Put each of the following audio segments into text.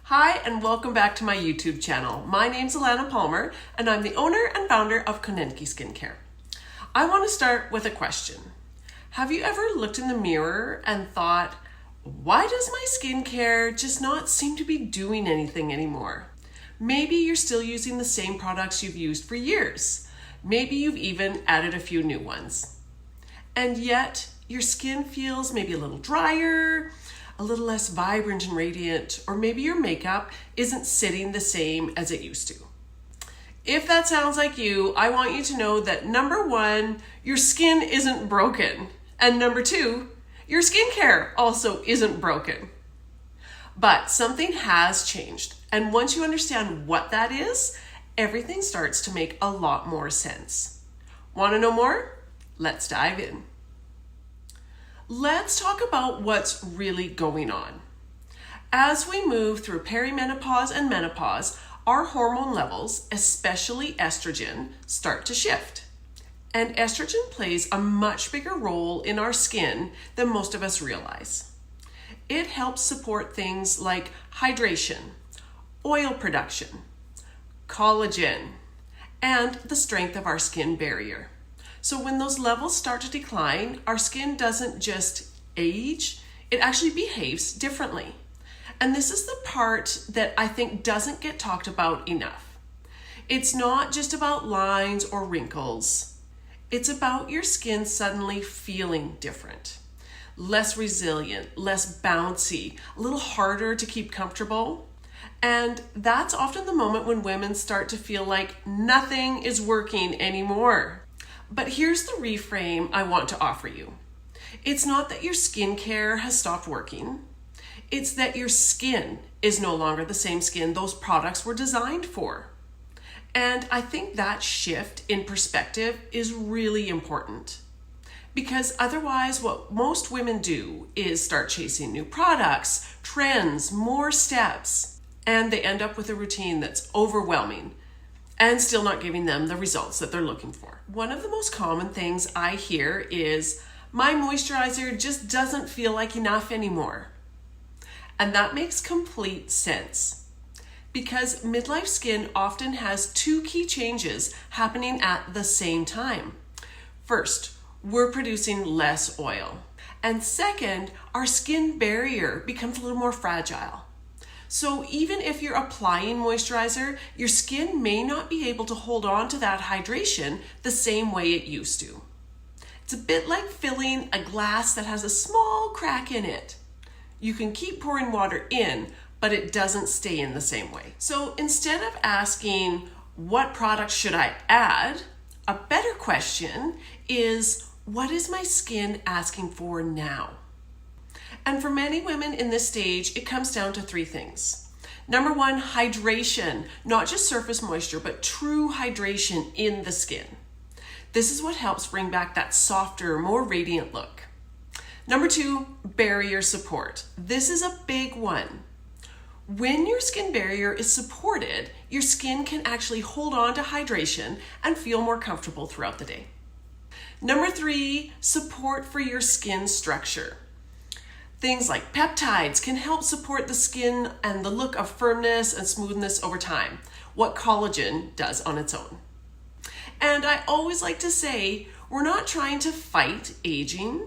Hi, and welcome back to my YouTube channel. My name's Alana Palmer, and I'm the owner and founder of Konenki Skincare. I want to start with a question. Have you ever looked in the mirror and thought, why does my skincare just not seem to be doing anything anymore? Maybe you're still using the same products you've used for years. Maybe you've even added a few new ones. And yet, your skin feels maybe a little drier, a little less vibrant and radiant, or maybe your makeup isn't sitting the same as it used to. If that sounds like you, I want you to know that number one, your skin isn't broken. And number two, your skincare also isn't broken. But something has changed. And once you understand what that is, everything starts to make a lot more sense. Want to know more? Let's dive in. Let's talk about what's really going on. As we move through perimenopause and menopause, our hormone levels, especially estrogen, start to shift. And estrogen plays a much bigger role in our skin than most of us realize. It helps support things like hydration, oil production, collagen, and the strength of our skin barrier. So when those levels start to decline, our skin doesn't just age, it actually behaves differently. And this is the part that I think doesn't get talked about enough. It's not just about lines or wrinkles. It's about your skin suddenly feeling different, less resilient, less bouncy, a little harder to keep comfortable. And that's often the moment when women start to feel like nothing is working anymore. But here's the reframe I want to offer you. It's not that your skincare has stopped working. It's that your skin is no longer the same skin those products were designed for. And I think that shift in perspective is really important. Because otherwise, what most women do is start chasing new products, trends, more steps, and they end up with a routine that's overwhelming and still not giving them the results that they're looking for. One of the most common things I hear is, my moisturizer just doesn't feel like enough anymore. And that makes complete sense. Because midlife skin often has two key changes happening at the same time. First, we're producing less oil. And second, our skin barrier becomes a little more fragile. So even if you're applying moisturizer, your skin may not be able to hold on to that hydration the same way it used to. It's a bit like filling a glass that has a small crack in it. You can keep pouring water in, but it doesn't stay in the same way. So instead of asking, what products should I add? A better question is, what is my skin asking for now? And for many women in this stage, it comes down to three things. Number one, hydration, not just surface moisture, but true hydration in the skin. This is what helps bring back that softer, more radiant look. Number two, barrier support. This is a big one. When your skin barrier is supported, your skin can actually hold on to hydration and feel more comfortable throughout the day. Number three, support for your skin structure. Things like peptides can help support the skin and the look of firmness and smoothness over time, what collagen does on its own. And I always like to say, we're not trying to fight aging.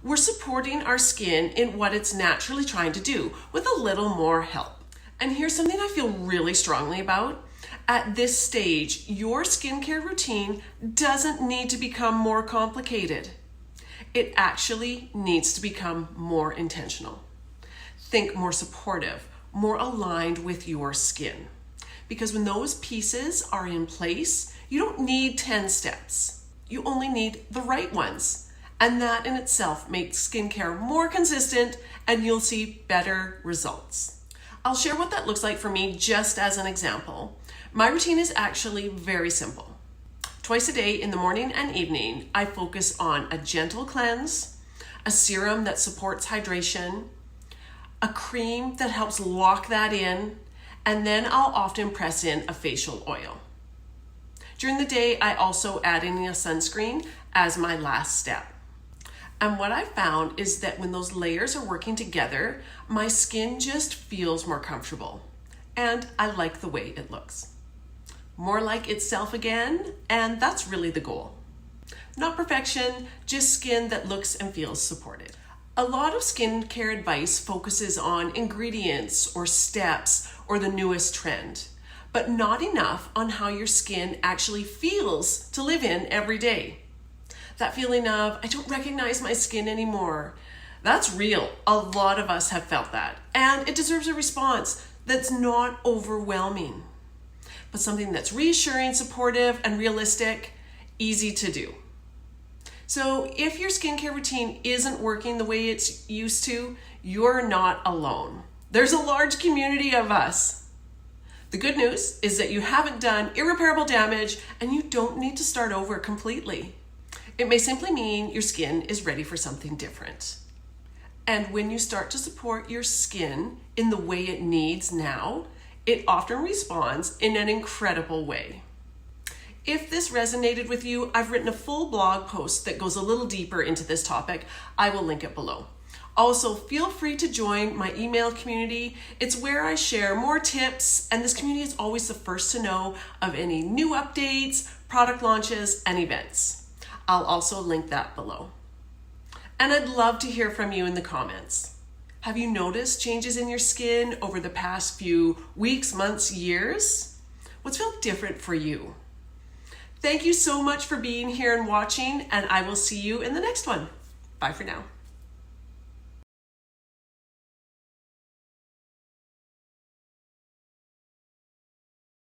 We're supporting our skin in what it's naturally trying to do with a little more help. And here's something I feel really strongly about. At this stage, your skincare routine doesn't need to become more complicated. It actually needs to become more intentional. Think more supportive, more aligned with your skin. Because when those pieces are in place, you don't need 10 steps. You only need the right ones. And that in itself makes skincare more consistent and you'll see better results. I'll share what that looks like for me just as an example. My routine is actually very simple. Twice a day in the morning and evening, I focus on a gentle cleanse, a serum that supports hydration, a cream that helps lock that in, and then I'll often press in a facial oil. During the day, I also add in a sunscreen as my last step. And what I found is that when those layers are working together, my skin just feels more comfortable. And I like the way it looks. More like itself again, and that's really the goal. Not perfection, just skin that looks and feels supported. A lot of skincare advice focuses on ingredients or steps or the newest trend, but not enough on how your skin actually feels to live in every day. That feeling of, I don't recognize my skin anymore. That's real. A lot of us have felt that, and it deserves a response that's not overwhelming, but something that's reassuring, supportive, and realistic, easy to do. So if your skincare routine isn't working the way it's used to, you're not alone. There's a large community of us. The good news is that you haven't done irreparable damage and you don't need to start over completely. It may simply mean your skin is ready for something different. And when you start to support your skin in the way it needs now, it often responds in an incredible way. If this resonated with you, I've written a full blog post that goes a little deeper into this topic. I will link it below. Also, feel free to join my email community. It's where I share more tips, and this community is always the first to know of any new updates, product launches, and events. I'll also link that below. And I'd love to hear from you in the comments. Have you noticed changes in your skin over the past few weeks, months, years? What's felt different for you? Thank you so much for being here and watching, and I will see you in the next one. Bye for now.